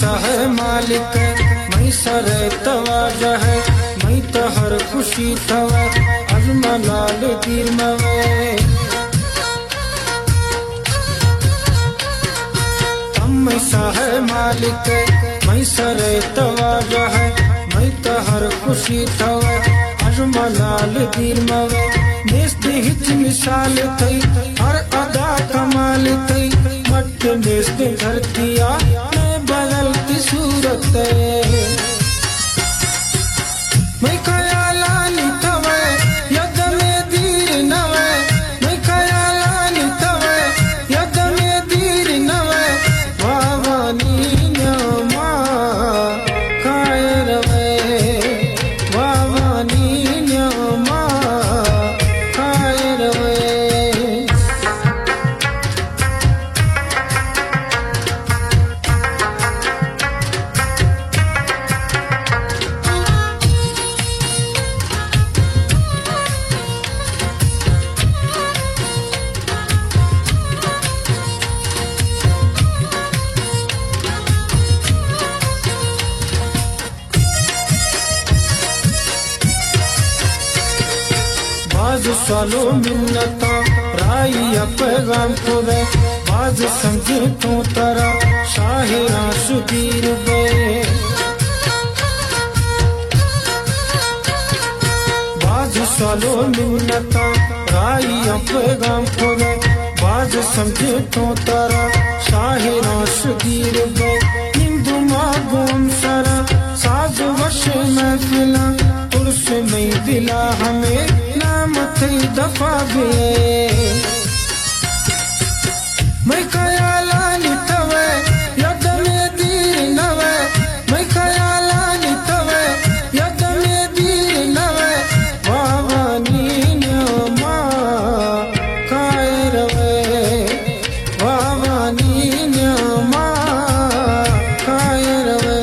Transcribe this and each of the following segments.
सा है मालिक मैं सरे तवाज है मैं तो हर खुशी थवा अजमा लाल दीर मवे मैं सा है मालिक मैं सरे तवाज है मैं तो हर खुशी थवा अजमा लाल दीर मवे नेस्ते हिच मिसाल थई हर अदा कमाल थई मट नेस्ते धरतिया मैं बदलती सूरत मैं ख्यालानी तवे यद में दीर नवे मैं ख्यालानी तवे यद में दीर नवे वावानी न्यामा खायर वे वावानी न्यामा खायर वे बाज सालो मिन्नता राई पैगाम खुदे बाज संगे तो तरा शाहिरा सुदीर बे बाज सालो मिन्नता राई पैगाम खुदे बाज संगे तो तरा शाहिरा सुदीर बे हिंदू मागोम सरा साज वश में फिला तुरस में दिला हमें दफा भी मैं ख्यालानी तवे यद में दीर नवे मैं ख्यालानी तवे यद में दीर नवे वावानी न्यामा खायर वे वावानी न्यामा खायर वे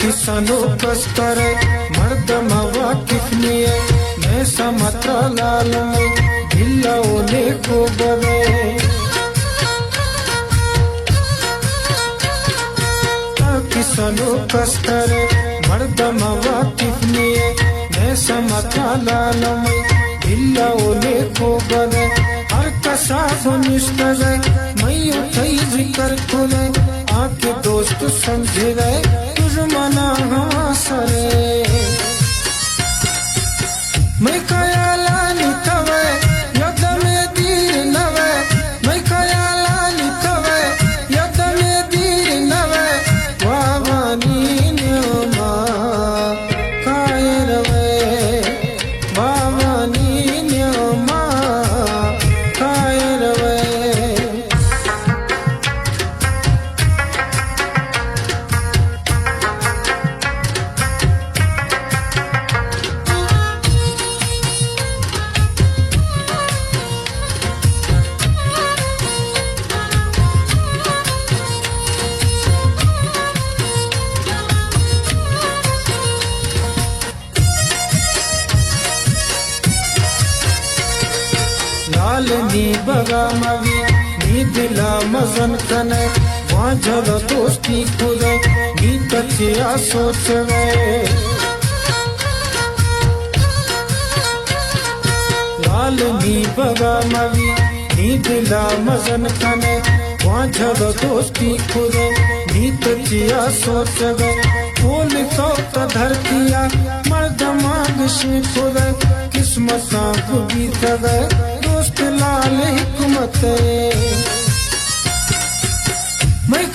किसानो कस्तर मर्द मवाकिफ निये मैं समत्र लाल में ढिल्ला ओले को बवे किसानो कस्तर मर्द मवाकिफ निये मैं समत्र लाल में ढिल्ला ओले को बवे हर कसा सुनिश्त है मैं उठई जिक्र खुले आके दोस्त समझे गए मना सरे मैं ख्यालानी तवे यद में दीर नवे मैं ख्यालानी तवे यद में दीर नवे वावानी न्यामा खायर वे वावानी न्यामा खायर वे लाल नी बगा मवी नी दिला मजन कने वहाँ जदा दोस्ती खुदे नी तचिया सोच वे लाल नी बगा मवी नी दिला मजन कने वहाँ जदा दोस्ती खुदे नी तचिया सोच वे बोल तो धरतिया मर्द माग से खुदे किस्मत सांप बीत गए दोस्त लाल हिकमत मैं